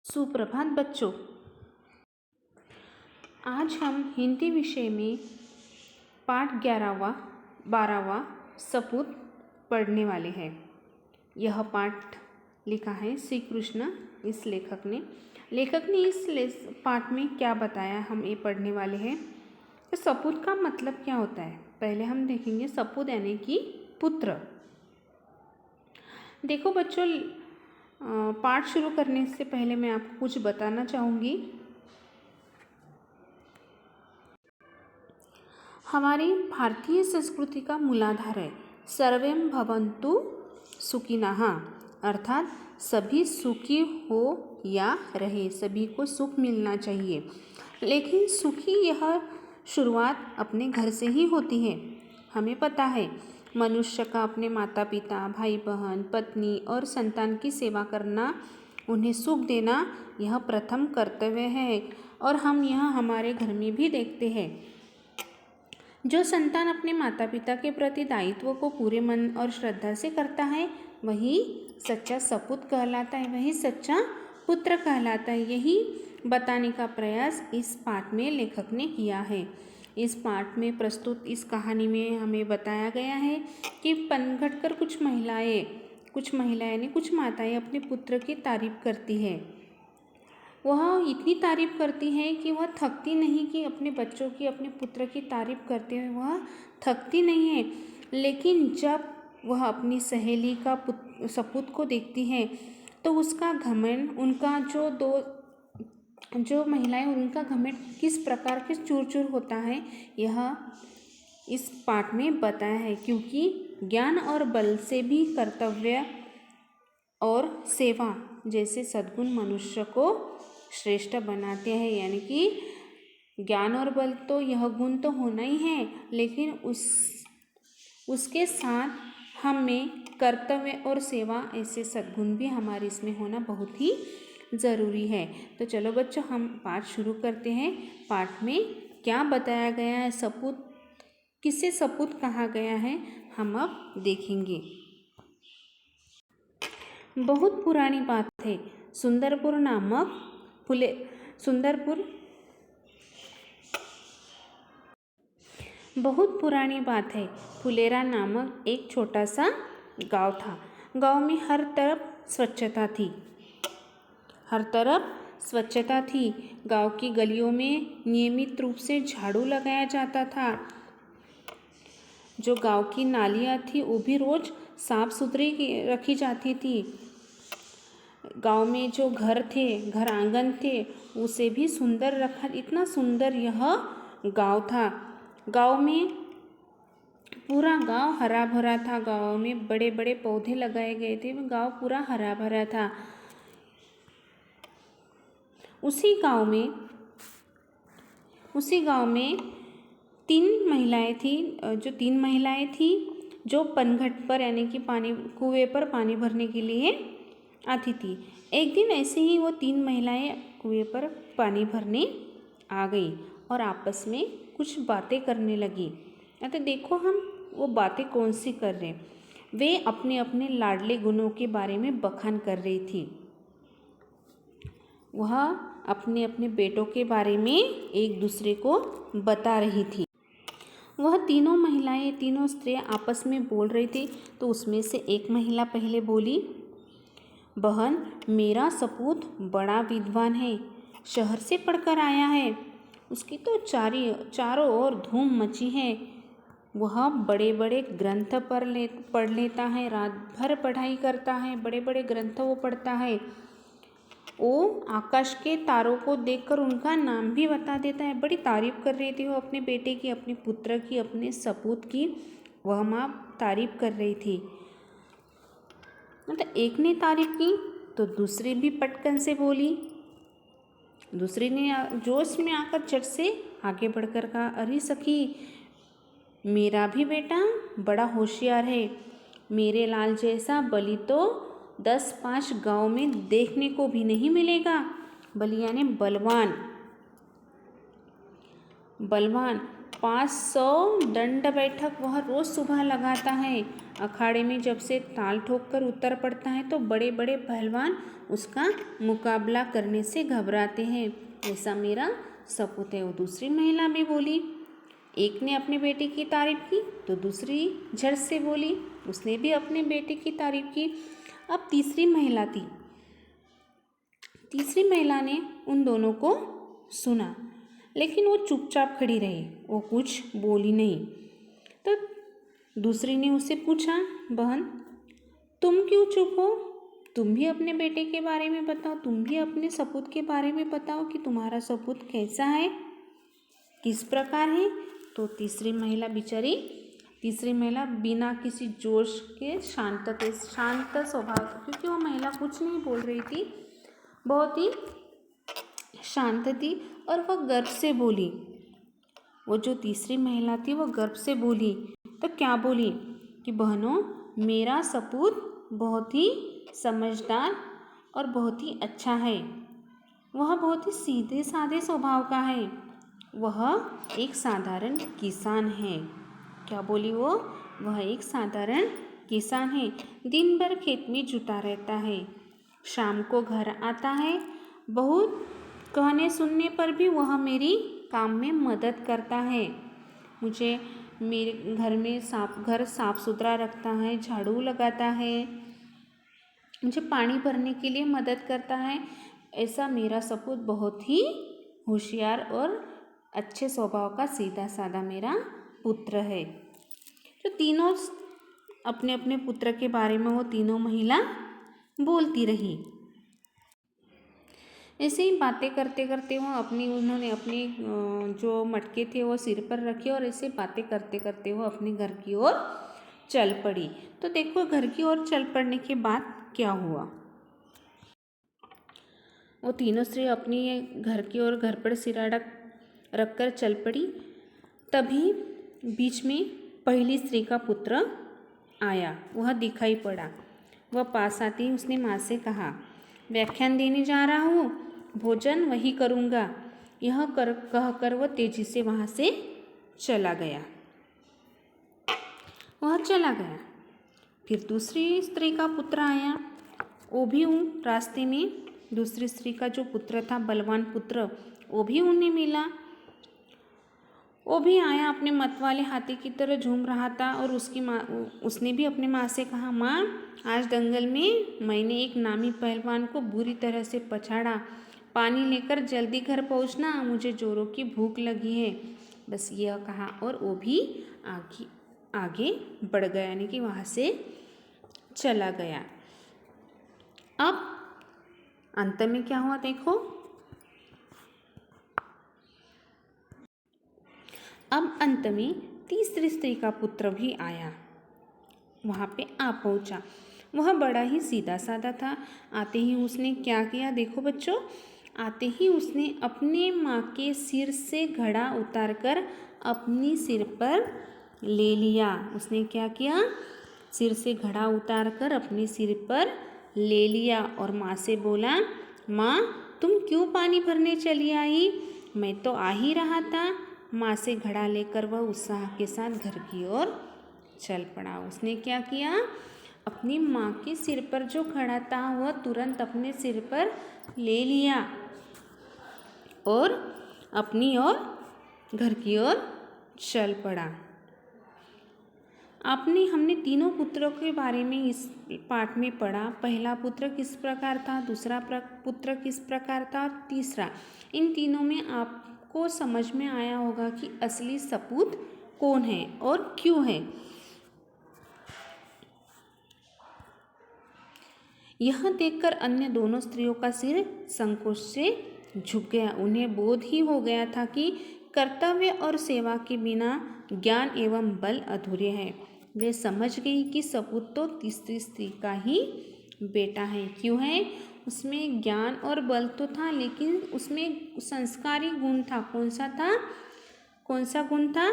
सुप्रभात बच्चों। आज हम हिंदी विषय में पाठ 11वां 12वां सपूत पढ़ने वाले हैं। यह पाठ लिखा है श्री कृष्ण। इस लेखक ने इस पाठ में क्या बताया हम ये पढ़ने वाले हैं। तो सपूत का मतलब क्या होता है पहले हम देखेंगे। सपूत यानी कि पुत्र। देखो बच्चों, पाठ शुरू करने से पहले मैं आपको कुछ बताना चाहूँगी। हमारी भारतीय संस्कृति का मूलाधार है सर्वे भवन्तु सुखिनः, अर्थात सभी सुखी हो या रहे, सभी को सुख मिलना चाहिए। लेकिन सुखी यह शुरुआत अपने घर से ही होती है। हमें पता है मनुष्य का अपने माता पिता, भाई बहन, पत्नी और संतान की सेवा करना, उन्हें सुख देना यह प्रथम कर्तव्य है। और हम यह हमारे घर में भी देखते हैं। जो संतान अपने माता पिता के प्रति दायित्व को पूरे मन और श्रद्धा से करता है वही सच्चा सपूत कहलाता है, वही सच्चा पुत्र कहलाता है। यही बताने का प्रयास इस पाठ में लेखक ने किया है। इस पाठ में प्रस्तुत इस कहानी में हमें बताया गया है कि पनघट कर कुछ महिलाएं यानी कुछ माताएं अपने पुत्र की तारीफ करती है। वह इतनी तारीफ करती है कि वह थकती नहीं, कि अपने बच्चों की, अपने पुत्र की तारीफ करते हुए वह थकती नहीं है। लेकिन जब वह अपनी सहेली का सपूत को देखती है तो उसका घमंड, उनका जो महिलाएं, उनका घमंड किस प्रकार के चूर-चूर होता है यह इस पाठ में बताया है। क्योंकि ज्ञान और बल से भी कर्तव्य और सेवा जैसे सद्गुण मनुष्य को श्रेष्ठ बनाते हैं। यानी कि ज्ञान और बल तो यह गुण तो होना ही है, लेकिन उसके साथ हमें कर्तव्य और सेवा ऐसे सद्गुण भी हमारे इसमें होना बहुत ही ज़रूरी है। तो चलो बच्चों, हम पाठ शुरू करते हैं। पाठ में क्या बताया गया है, सपूत किसे सपूत कहा गया है, हम अब देखेंगे। बहुत पुरानी बात है, बहुत पुरानी बात है। फुलेरा नामक एक छोटा सा गांव था। गांव में हर तरफ स्वच्छता थी। गांव की गलियों में नियमित रूप से झाड़ू लगाया जाता था। जो गांव की नालियाँ थी वो भी रोज साफ सुथरी रखी जाती थी। गांव में जो घर आंगन थे उसे भी सुंदर रखा। इतना सुंदर यह गांव था। गांव में पूरा गांव हरा भरा था। गांव में बड़े बड़े पौधे लगाए गए थे। गांव पूरा हरा भरा था। उसी गांव में तीन महिलाएं थी जो पनघट पर यानी कि कुएं पर पानी भरने के लिए आती थी। एक दिन ऐसे ही वो तीन महिलाएं कुएं पर पानी भरने आ गई और आपस में कुछ बातें करने लगी। तो देखो हम वो बातें कौन सी कर रहे। वे अपने अपने लाडले गुणों के बारे में बखान कर रही थी। वह अपने अपने बेटों के बारे में एक दूसरे को बता रही थी। वह तीनों स्त्रियां आपस में बोल रही थी। तो उसमें से एक महिला पहले बोली, बहन, मेरा सपूत बड़ा विद्वान है, शहर से पढ़कर आया है। उसकी तो चारों ओर धूम मची है। वह बड़े बड़े ग्रंथ पढ़ लेता है, रात भर पढ़ाई करता है, बड़े बड़े ग्रंथ वो पढ़ता है। वो आकाश के तारों को देखकर उनका नाम भी बता देता है। बड़ी तारीफ कर रही थी वो अपने बेटे की, अपने पुत्र की, अपने सपूत की। वह माँ तारीफ कर रही थी। मतलब एक ने तारीफ की तो दूसरी भी पटकन से बोली। दूसरी ने जोश में आकर चट से आगे बढ़कर कहा, अरे सखी, मेरा भी बेटा बड़ा होशियार है। मेरे लाल जैसा बलि तो 10-5 गांव में देखने को भी नहीं मिलेगा। बलि यानी बलवान। 500 दंड बैठक वह रोज़ सुबह लगाता है। अखाड़े में जब से ताल ठोक कर उतर पड़ता है तो बड़े बड़े पहलवान उसका मुकाबला करने से घबराते हैं। ऐसा मेरा सपूत है। वो दूसरी महिला भी बोली। एक ने अपने बेटे की तारीफ की तो दूसरी झट से बोली, उसने भी अपने बेटे की तारीफ की। अब तीसरी महिला थी। तीसरी महिला ने उन दोनों को सुना, लेकिन वो चुपचाप खड़ी रही, वो कुछ बोली नहीं। तो दूसरी ने उससे पूछा, बहन तुम क्यों चुप हो? तुम भी अपने बेटे के बारे में बताओ, तुम भी अपने सपूत के बारे में बताओ कि तुम्हारा सपूत कैसा है, किस प्रकार है। तो तीसरी महिला बिना किसी जोश के शांत स्वभाव, क्योंकि वो महिला कुछ नहीं बोल रही थी, बहुत ही शांत थी और वह गर्व से बोली। वो जो तीसरी महिला थी वो गर्व से बोली। तो क्या बोली कि बहनों, मेरा सपूत बहुत ही समझदार और बहुत ही अच्छा है। वह बहुत ही सीधे साधे स्वभाव का है। वह एक साधारण किसान है। क्या बोली वो? वह एक साधारण किसान है। दिन भर खेत में जुटा रहता है, शाम को घर आता है। बहुत कहने सुनने पर भी वह मेरी काम में मदद करता है। मुझे मेरे घर साफ सुथरा रखता है, झाड़ू लगाता है, मुझे पानी भरने के लिए मदद करता है। ऐसा मेरा सपूत बहुत ही होशियार और अच्छे स्वभाव का सीधा साधा मेरा पुत्र है। जो तीनों अपने अपने पुत्र के बारे में वो तीनों महिला बोलती रही। ऐसे ही बातें करते करते उन्होंने अपने जो मटके थे वो सिर पर रखे और ऐसे बातें करते करते वो अपने घर की ओर चल पड़ी। तो देखो घर की ओर चल पड़ने के बाद क्या हुआ। वो तीनों स्त्री अपनी घर की ओर घर पर सिराड़ा रखकर चल पड़ी। तभी बीच में पहली स्त्री का पुत्र आया। वह दिखाई पड़ा। वह पास आते ही उसने माँ से कहा, व्याख्यान देने जा रहा हूँ, भोजन वही करूँगा। यह कहकर वह तेजी से वहाँ से चला गया। फिर दूसरी स्त्री का पुत्र आया। वो भी रास्ते में दूसरी स्त्री का जो पुत्र था, बलवान पुत्र, वो भी उन्हें मिला। वो भी आया, अपने मत वाले हाथी की तरह झूम रहा था और उसने भी अपनी माँ से कहा, माँ आज दंगल में मैंने एक नामी पहलवान को बुरी तरह से पछाड़ा। पानी लेकर जल्दी घर पहुँचना, मुझे जोरों की भूख लगी है। बस यह कहा और वो भी आगे बढ़ गया, यानी कि वहाँ से चला गया। अब अंत में क्या हुआ देखो। अब अंत में तीसरी स्त्री का पुत्र भी आया, वहाँ पे आ पहुँचा। वह बड़ा ही सीधा साधा था। आते ही उसने क्या किया देखो बच्चों। आते ही उसने अपने माँ के सिर से घड़ा उतारकर अपनी सिर पर ले लिया। उसने क्या किया? सिर से घड़ा उतारकर अपने सिर पर ले लिया और माँ से बोला, माँ तुम क्यों पानी भरने चली आई? मैं तो आ ही रहा था। माँ से घड़ा लेकर वह उत्साह के साथ घर की ओर चल पड़ा। उसने क्या किया? अपनी माँ के सिर पर जो घड़ा था वह तुरंत अपने सिर पर ले लिया और अपनी ओर घर की ओर चल पड़ा। हमने तीनों पुत्रों के बारे में इस पाठ में पढ़ा। पहला पुत्र किस प्रकार था, दूसरा पुत्र किस प्रकार था, तीसरा। इन तीनों में आपको समझ में आया होगा कि असली सपूत कौन है और क्यों है। यह देखकर अन्य दोनों स्त्रियों का सिर संकोच से झुक गया। उन्हें बोध ही हो गया था कि कर्तव्य और सेवा के बिना ज्ञान एवं बल अधूरे हैं। वे समझ गई कि सपूत तो तीसरी स्त्री का ही बेटा है। क्यों है? उसमें ज्ञान और बल तो था, लेकिन उसमें संस्कारी गुण था। कौन सा गुण था?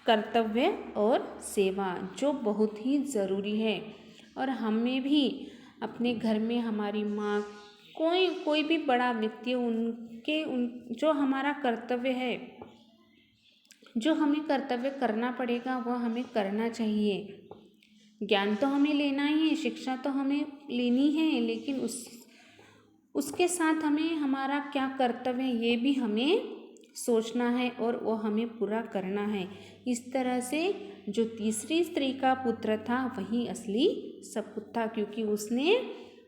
कर्तव्य और सेवा, जो बहुत ही ज़रूरी है। और हमें भी अपने घर में हमारी माँ, कोई भी बड़ा व्यक्ति, जो हमारा कर्तव्य है जो हमें कर्तव्य करना पड़ेगा वह हमें करना चाहिए। ज्ञान तो हमें लेना ही है, शिक्षा तो हमें लेनी है, लेकिन उसके साथ हमें हमारा क्या कर्तव्य है ये भी हमें सोचना है और वो हमें पूरा करना है। इस तरह से जो तीसरी स्त्री का पुत्र था वही असली सपूत था, क्योंकि उसने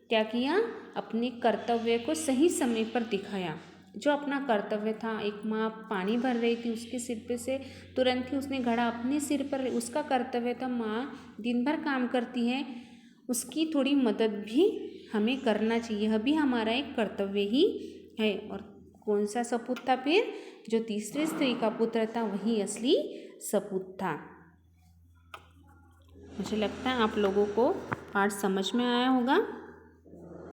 क्या किया, अपने कर्तव्य को सही समय पर दिखाया। जो अपना कर्तव्य था, एक माँ पानी भर रही थी, उसके सिर पे से तुरंत ही उसने घड़ा अपने सिर पर, उसका कर्तव्य था। माँ दिन भर काम करती है, उसकी थोड़ी मदद भी हमें करना चाहिए, यह भी हमारा एक कर्तव्य ही है। और कौन सा सपूत था फिर? जो तीसरी स्त्री का पुत्र था वही असली सपूत था। मुझे लगता है आप लोगों को पाठ समझ में आया होगा।